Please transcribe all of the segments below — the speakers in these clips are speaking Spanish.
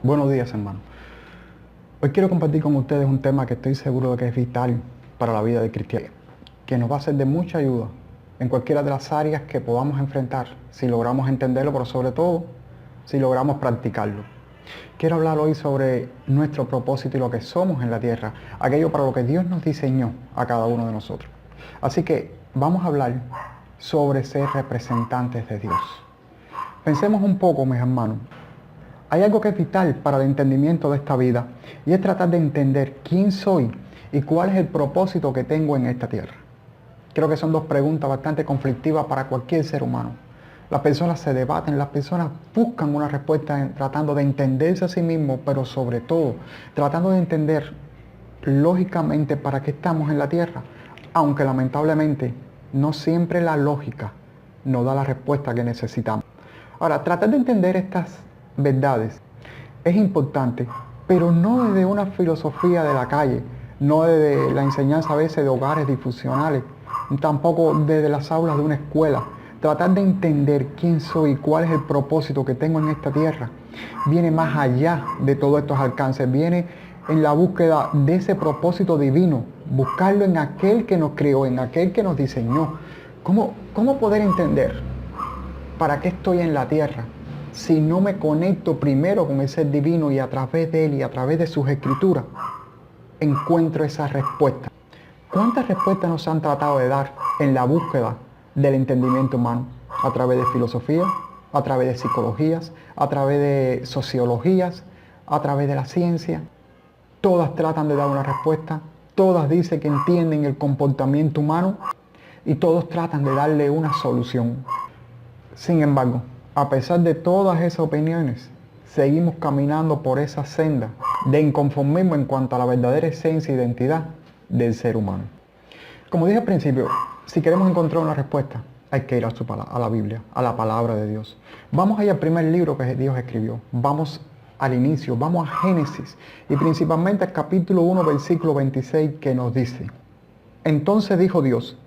Buenos días, hermano. Hoy quiero compartir con ustedes un tema que estoy seguro de que es vital para la vida del cristiano, que nos va a ser de mucha ayuda en cualquiera de las áreas que podamos enfrentar, si logramos entenderlo, pero sobre todo, si logramos practicarlo. Quiero hablar hoy sobre nuestro propósito y lo que somos en la tierra, aquello para lo que Dios nos diseñó a cada uno de nosotros. Así que vamos a hablar sobre ser representantes de Dios. Pensemos un poco, mis hermanos. Hay algo que es vital para el entendimiento de esta vida y es tratar de entender quién soy y cuál es el propósito que tengo en esta tierra. Creo que son dos preguntas bastante conflictivas para cualquier ser humano. Las personas se debaten, las personas buscan una respuesta tratando de entenderse a sí mismos, pero sobre todo tratando de entender lógicamente para qué estamos en la tierra, aunque lamentablemente no siempre la lógica nos da la respuesta que necesitamos. Ahora, tratar de entender estas verdades es importante, pero no desde una filosofía de la calle, no desde la enseñanza a veces de hogares disfuncionales, tampoco desde las aulas de una escuela. Tratar de entender quién soy y cuál es el propósito que tengo en esta tierra viene más allá de todos estos alcances, viene en la búsqueda de ese propósito divino, buscarlo en aquel que nos creó, en aquel que nos diseñó. ¿Cómo poder entender para qué estoy en la tierra si no me conecto primero con el ser divino y a través de él y a través de sus escrituras encuentro esa respuesta? ¿Cuántas respuestas nos han tratado de dar en la búsqueda del entendimiento humano? A través de filosofía, a través de psicologías, a través de sociologías, a través de la ciencia. Todas tratan de dar una respuesta, todas dicen que entienden el comportamiento humano y todos tratan de darle una solución. Sin embargo, a pesar de todas esas opiniones, seguimos caminando por esa senda de inconformismo en cuanto a la verdadera esencia e identidad del ser humano. Como dije al principio, si queremos encontrar una respuesta, hay que ir a la Biblia, a la palabra de Dios. Vamos a ir al primer libro que Dios escribió. Vamos al inicio, vamos a Génesis y principalmente al capítulo 1, versículo 26 que nos dice: Entonces dijo Dios,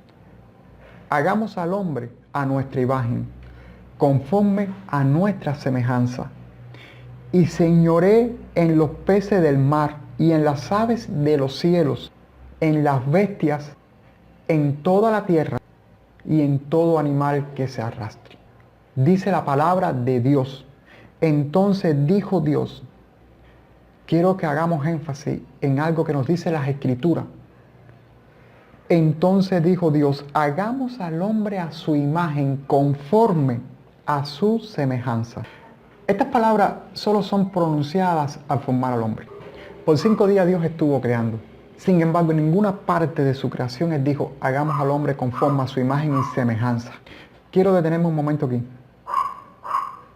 hagamos al hombre a nuestra imagen, conforme a nuestra semejanza, y señoré en los peces del mar y en las aves de los cielos, en las bestias, en toda la tierra y en todo animal que se arrastre. Dice la palabra de Dios. Entonces dijo Dios, quiero que hagamos énfasis en algo que nos dice las Escrituras. Entonces dijo Dios, hagamos al hombre a su imagen, conforme a su semejanza. Estas palabras solo son pronunciadas al formar al hombre. Por 5 días Dios estuvo creando. Sin embargo, en ninguna parte de su creación Él dijo, hagamos al hombre conforme a su imagen y semejanza. Quiero detenerme un momento aquí,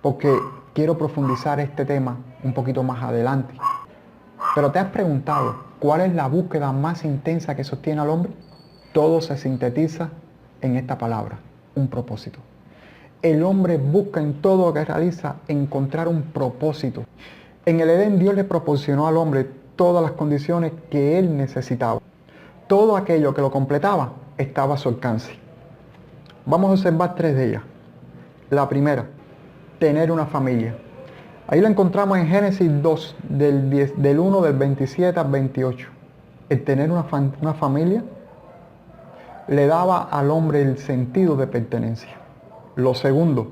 porque quiero profundizar este tema un poquito más adelante. Pero ¿te has preguntado cuál es la búsqueda más intensa que sostiene al hombre? Todo se sintetiza en esta palabra, un propósito. El hombre busca en todo lo que realiza encontrar un propósito. En el Edén Dios le proporcionó al hombre todas las condiciones que él necesitaba. Todo aquello que lo completaba estaba a su alcance. Vamos a observar 3 de ellas. La primera, tener una familia. Ahí la encontramos en Génesis 2, del 1 del 27 al 28. El tener una familia le daba al hombre el sentido de pertenencia. Lo segundo,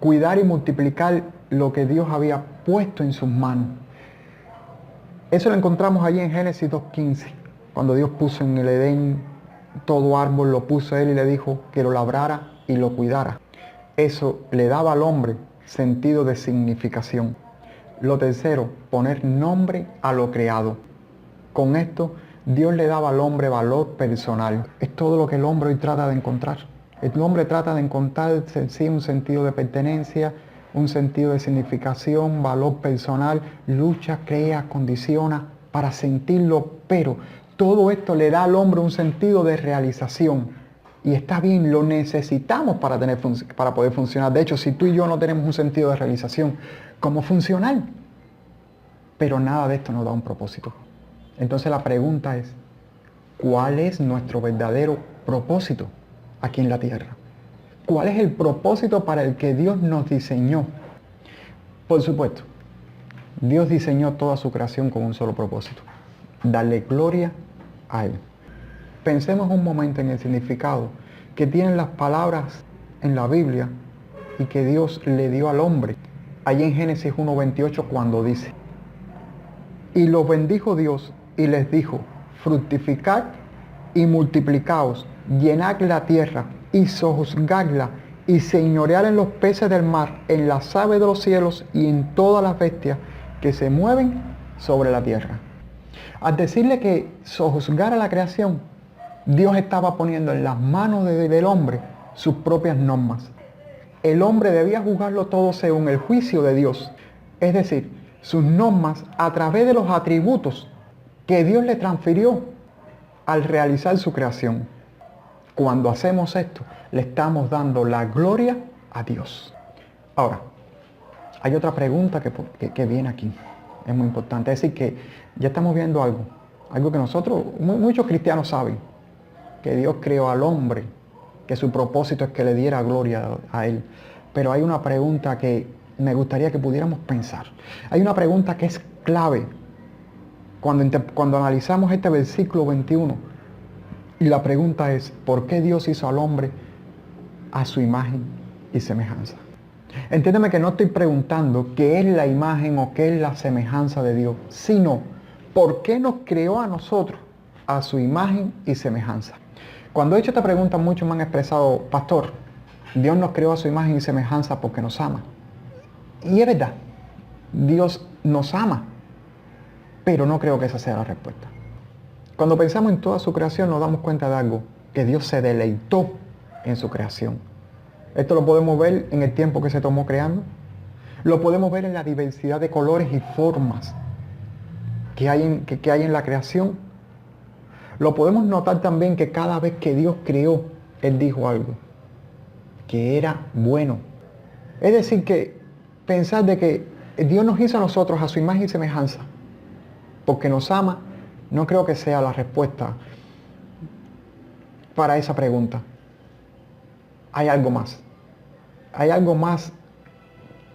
cuidar y multiplicar lo que Dios había puesto en sus manos. Eso lo encontramos allí en Génesis 2:15, cuando Dios puso en el Edén todo árbol, lo puso Él y le dijo que lo labrara y lo cuidara. Eso le daba al hombre sentido de significación. Lo tercero, poner nombre a lo creado. Con esto, Dios le daba al hombre valor personal. Es todo lo que el hombre hoy trata de encontrar. El hombre trata de encontrar sí, un sentido de pertenencia, un sentido de significación, valor personal, lucha, crea, condiciona para sentirlo, pero todo esto le da al hombre un sentido de realización. Y está bien, lo necesitamos para poder funcionar. De hecho, si tú y yo no tenemos un sentido de realización, ¿cómo funcionar? Pero nada de esto nos da un propósito. Entonces la pregunta es, ¿cuál es nuestro verdadero propósito aquí en la tierra? ¿Cuál es el propósito para el que Dios nos diseñó? Por supuesto, Dios diseñó toda su creación con un solo propósito: darle gloria a Él. Pensemos un momento en el significado que tienen las palabras en la Biblia y que Dios le dio al hombre. Allí en Génesis 1:28, cuando dice: y los bendijo Dios y les dijo: fructificad y multiplicaos, llenad la tierra y sojuzgadla, y señoread en los peces del mar, en las aves de los cielos y en todas las bestias que se mueven sobre la tierra. Al decirle que sojuzgara la creación, Dios estaba poniendo en las manos del hombre sus propias normas. El hombre debía juzgarlo todo según el juicio de Dios, es decir, sus normas a través de los atributos que Dios le transfirió al realizar su creación. Cuando hacemos esto, le estamos dando la gloria a Dios. Ahora, hay otra pregunta que viene aquí, es muy importante. Es decir, que ya estamos viendo algo que nosotros, muchos cristianos saben, que Dios creó al hombre, que su propósito es que le diera gloria a Él. Pero hay una pregunta que me gustaría que pudiéramos pensar. Hay una pregunta que es clave cuando analizamos este versículo 21. Y la pregunta es: ¿por qué Dios hizo al hombre a su imagen y semejanza? Entiéndeme que no estoy preguntando qué es la imagen o qué es la semejanza de Dios, sino ¿por qué nos creó a nosotros a su imagen y semejanza? Cuando he hecho esta pregunta, muchos me han expresado: pastor, Dios nos creó a su imagen y semejanza porque nos ama. Y es verdad, Dios nos ama, pero no creo que esa sea la respuesta. Cuando pensamos en toda su creación, nos damos cuenta de algo: que Dios se deleitó en su creación. Esto lo podemos ver en el tiempo que se tomó creando. Lo podemos ver en la diversidad de colores y formas que hay en la creación. Lo podemos notar también que cada vez que Dios creó, Él dijo algo: que era bueno. Es decir, que pensar de que Dios nos hizo a nosotros a su imagen y semejanza porque nos ama, no creo que sea la respuesta para esa pregunta. Hay algo más. Hay algo más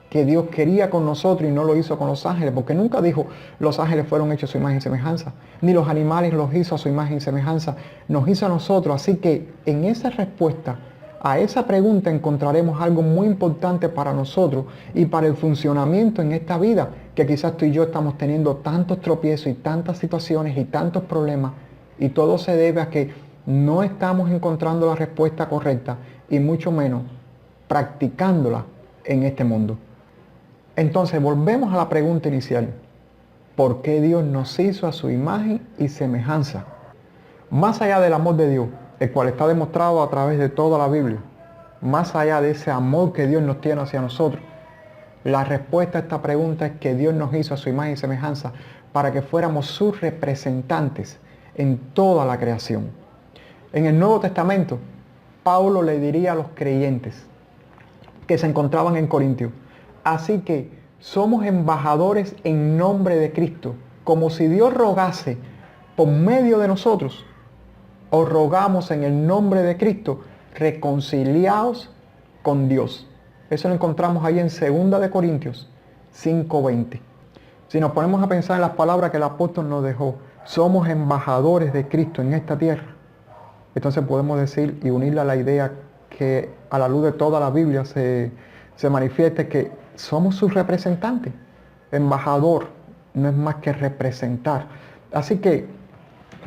que Dios quería con nosotros y no lo hizo con los ángeles, porque nunca dijo: los ángeles fueron hechos a su imagen y semejanza, ni los animales los hizo a su imagen y semejanza. Nos hizo a nosotros. Así que en esa respuesta a esa pregunta encontraremos algo muy importante para nosotros y para el funcionamiento en esta vida, que quizás tú y yo estamos teniendo tantos tropiezos y tantas situaciones y tantos problemas, y todo se debe a que no estamos encontrando la respuesta correcta y mucho menos practicándola en este mundo. Entonces volvemos a la pregunta inicial: ¿por qué Dios nos hizo a su imagen y semejanza? Más allá del amor de Dios, el cual está demostrado a través de toda la Biblia, más allá de ese amor que Dios nos tiene hacia nosotros, la respuesta a esta pregunta es que Dios nos hizo a su imagen y semejanza para que fuéramos sus representantes en toda la creación. En el Nuevo Testamento, Pablo le diría a los creyentes que se encontraban en Corintios: así que somos embajadores en nombre de Cristo, como si Dios rogase por medio de nosotros. Os rogamos en el nombre de Cristo, reconciliaos con Dios. Eso lo encontramos ahí en 2 de Corintios 5:20. Si nos ponemos a pensar en las palabras que el apóstol nos dejó: somos embajadores de Cristo en esta tierra. Entonces podemos decir y unirla a la idea que a la luz de toda la Biblia se manifieste que somos sus representantes. Embajador no es más que representar. Así que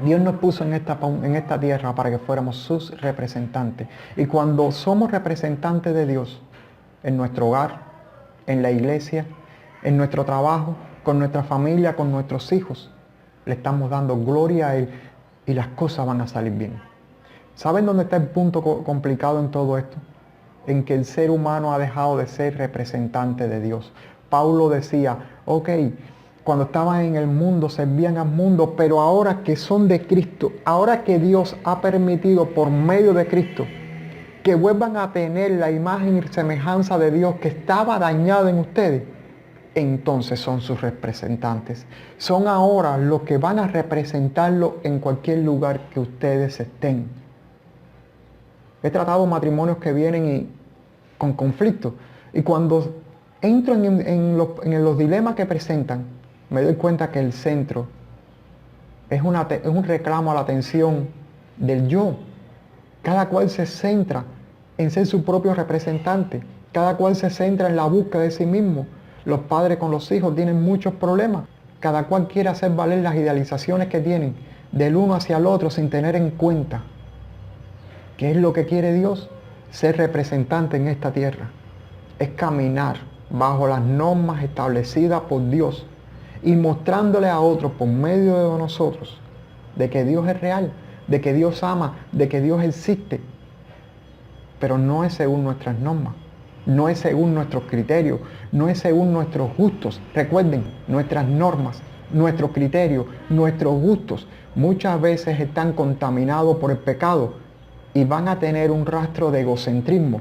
Dios nos puso en esta tierra para que fuéramos sus representantes. Y cuando somos representantes de Dios, en nuestro hogar, en la iglesia, en nuestro trabajo, con nuestra familia, con nuestros hijos, le estamos dando gloria a Él y las cosas van a salir bien. ¿Saben dónde está el punto complicado en todo esto? En que el ser humano ha dejado de ser representante de Dios. Pablo decía: ok, cuando estaban en el mundo servían al mundo, pero ahora que son de Cristo, ahora que Dios ha permitido por medio de Cristo que vuelvan a tener la imagen y semejanza de Dios que estaba dañada en ustedes, entonces son sus representantes. Son ahora los que van a representarlo en cualquier lugar que ustedes estén. He tratado matrimonios que vienen con conflictos, y cuando entro en los dilemas que presentan, me doy cuenta que el centro es un reclamo a la atención del yo. Cada cual se centra en ser su propio representante. Cada cual se centra en la búsqueda de sí mismo. Los padres con los hijos tienen muchos problemas. Cada cual quiere hacer valer las idealizaciones que tienen del uno hacia el otro sin tener en cuenta qué es lo que quiere Dios. Ser representante en esta tierra es caminar bajo las normas establecidas por Dios y mostrándole a otros por medio de nosotros de que Dios es real, de que Dios ama, de que Dios existe. Pero no es según nuestras normas, no es según nuestros criterios, no es según nuestros gustos. Recuerden, nuestras normas, nuestros criterios, nuestros gustos muchas veces están contaminados por el pecado y van a tener un rastro de egocentrismo.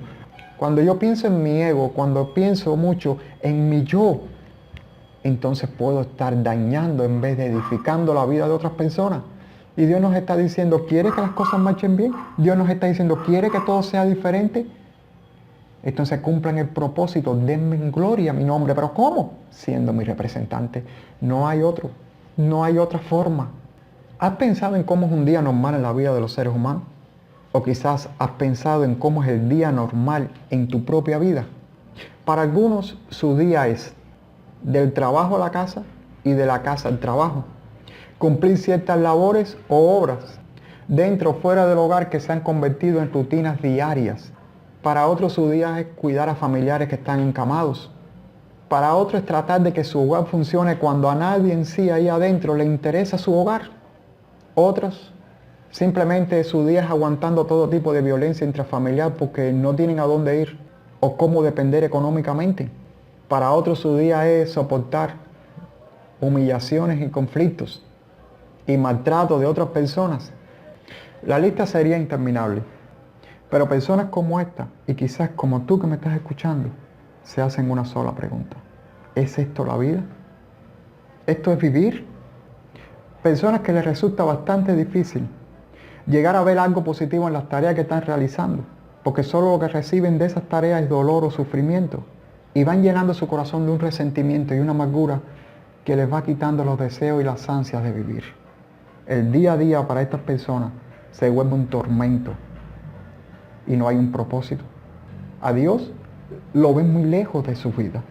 Cuando yo pienso en mi ego, cuando pienso mucho en mi yo, entonces puedo estar dañando en vez de edificando la vida de otras personas. Y Dios nos está diciendo, ¿quiere que las cosas marchen bien? Dios nos está diciendo, ¿quiere que todo sea diferente? Entonces cumplan el propósito, denme en gloria a mi nombre. ¿Pero cómo? Siendo mi representante. No hay otro, no hay otra forma. ¿Has pensado en cómo es un día normal en la vida de los seres humanos? O quizás has pensado en cómo es el día normal en tu propia vida. Para algunos su día es del trabajo a la casa y de la casa al trabajo. Cumplir ciertas labores o obras dentro o fuera del hogar que se han convertido en rutinas diarias. Para otros su día es cuidar a familiares que están encamados. Para otros es tratar de que su hogar funcione cuando a nadie en sí ahí adentro le interesa su hogar. Otros simplemente su día es aguantando todo tipo de violencia intrafamiliar porque no tienen a dónde ir o cómo depender económicamente. Para otros su día es soportar humillaciones y conflictos y maltrato de otras personas. La lista sería interminable. Pero personas como esta, y quizás como tú que me estás escuchando, se hacen una sola pregunta. ¿Es esto la vida? ¿Esto es vivir? Personas que les resulta bastante difícil llegar a ver algo positivo en las tareas que están realizando, porque solo lo que reciben de esas tareas es dolor o sufrimiento, y van llenando su corazón de un resentimiento y una amargura que les va quitando los deseos y las ansias de vivir. El día a día para estas personas se vuelve un tormento y no hay un propósito. A Dios lo ven muy lejos de su vida.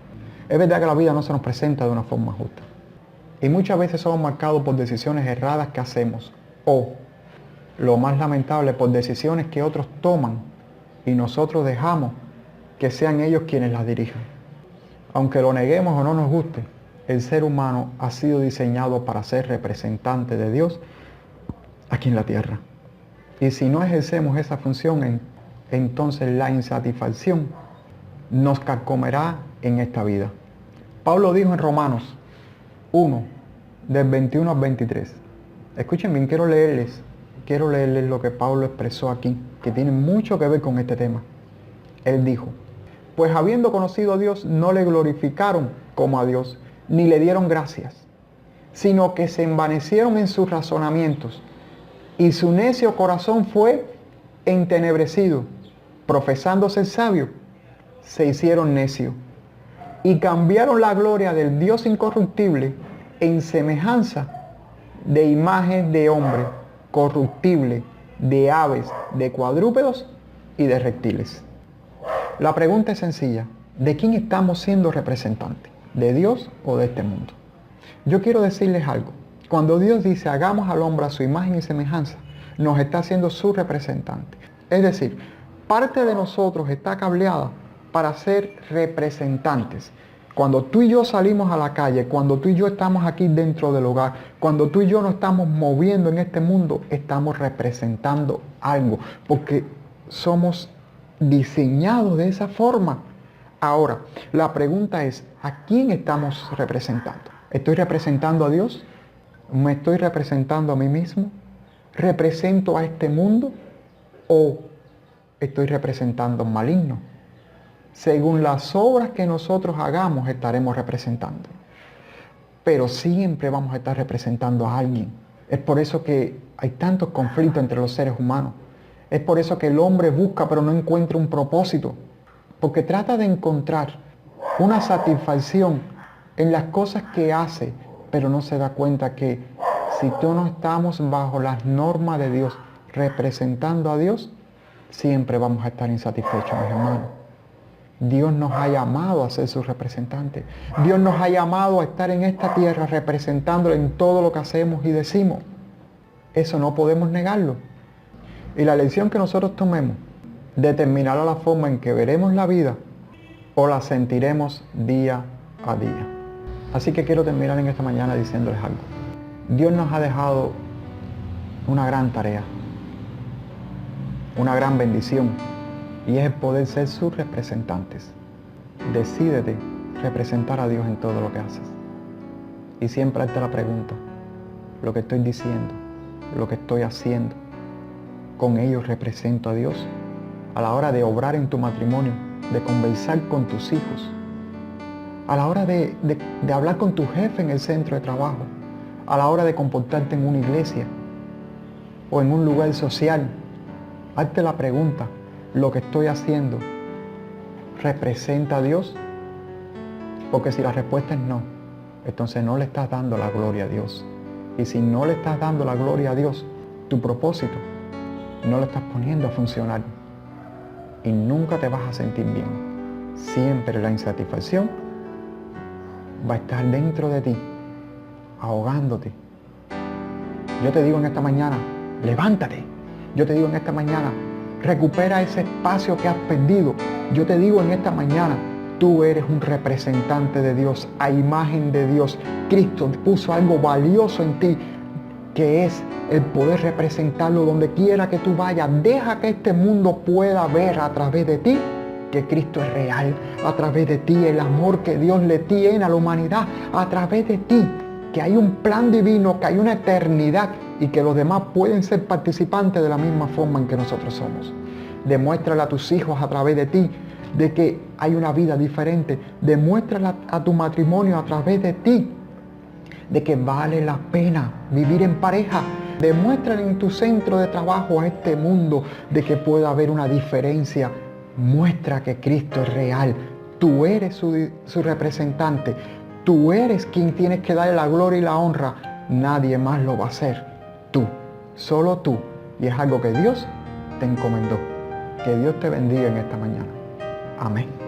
Es verdad que la vida no se nos presenta de una forma justa. Y muchas veces somos marcados por decisiones erradas que hacemos. O, lo más lamentable, por decisiones que otros toman y nosotros dejamos que sean ellos quienes las dirijan. Aunque lo neguemos o no nos guste, el ser humano ha sido diseñado para ser representante de Dios aquí en la tierra. Y si no ejercemos esa función, entonces la insatisfacción nos carcomerá en esta vida. Pablo dijo en Romanos 1, del 21 al 23. Escuchen bien, quiero leerles lo que Pablo expresó aquí, que tiene mucho que ver con este tema. Él dijo, pues habiendo conocido a Dios, no le glorificaron como a Dios, ni le dieron gracias, sino que se envanecieron en sus razonamientos, y su necio corazón fue entenebrecido. Profesando ser sabio, se hicieron necios, y cambiaron la gloria del Dios incorruptible en semejanza de imagen de hombre corruptible, de aves, de cuadrúpedos y de reptiles. La pregunta es sencilla: ¿de quién estamos siendo representantes? ¿De Dios o de este mundo? Yo quiero decirles algo. Cuando Dios dice hagamos al hombre a su imagen y semejanza, nos está haciendo su representante. Es decir, parte de nosotros está cableada para ser representantes. Cuando tú y yo salimos a la calle, cuando tú y yo estamos aquí dentro del hogar, cuando tú y yo nos estamos moviendo en este mundo, estamos representando algo, porque somos diseñados de esa forma. Ahora, la pregunta es, ¿a quién estamos representando? ¿Estoy representando a Dios? ¿Me estoy representando a mí mismo? ¿Represento a este mundo? ¿O estoy representando al maligno? Según las obras que nosotros hagamos, estaremos representando. Pero siempre vamos a estar representando a alguien. Es por eso que hay tantos conflictos entre los seres humanos. Es por eso que el hombre busca pero no encuentra un propósito. Porque trata de encontrar una satisfacción en las cosas que hace, pero no se da cuenta que si tú no estamos bajo las normas de Dios, representando a Dios, siempre vamos a estar insatisfechos, mis hermanos. Dios nos ha llamado a ser sus representantes. Dios nos ha llamado a estar en esta tierra representándolo en todo lo que hacemos y decimos. Eso no podemos negarlo. Y la lección que nosotros tomemos determinará la forma en que veremos la vida o la sentiremos día a día. Así que quiero terminar en esta mañana diciéndoles algo. Dios nos ha dejado una gran tarea, una gran bendición, y es el poder ser sus representantes. Decídete representar a Dios en todo lo que haces. Y siempre hazte la pregunta, lo que estoy diciendo, lo que estoy haciendo, ¿con ello represento a Dios? A la hora de obrar en tu matrimonio, de conversar con tus hijos, a la hora de hablar con tu jefe en el centro de trabajo, a la hora de comportarte en una iglesia o en un lugar social, hazte la pregunta, ¿lo que estoy haciendo representa a Dios? Porque si la respuesta es no, entonces no le estás dando la gloria a Dios. Y si no le estás dando la gloria a Dios, tu propósito no lo estás poniendo a funcionar. Y nunca te vas a sentir bien. Siempre la insatisfacción va a estar dentro de ti, ahogándote. Yo te digo en esta mañana, levántate. Yo te digo en esta mañana, recupera ese espacio que has perdido. Yo te digo en esta mañana, tú eres un representante de Dios, a imagen de Dios. Cristo puso algo valioso en ti, que es el poder representarlo donde quiera que tú vayas. Deja que este mundo pueda ver a través de ti que Cristo es real, a través de ti el amor que Dios le tiene a la humanidad, a través de ti que hay un plan divino, que hay una eternidad y que los demás pueden ser participantes de la misma forma en que nosotros somos. Demuéstrale a tus hijos a través de ti de que hay una vida diferente. Demuéstrale a tu matrimonio a través de ti de que vale la pena vivir en pareja. Demuéstrale en tu centro de trabajo a este mundo de que puede haber una diferencia. Muestra que Cristo es real. Tú eres su representante. Tú eres quien tienes que darle la gloria y la honra. Nadie más lo va a hacer. Tú, solo tú. Y es algo que Dios te encomendó. Que Dios te bendiga en esta mañana. Amén.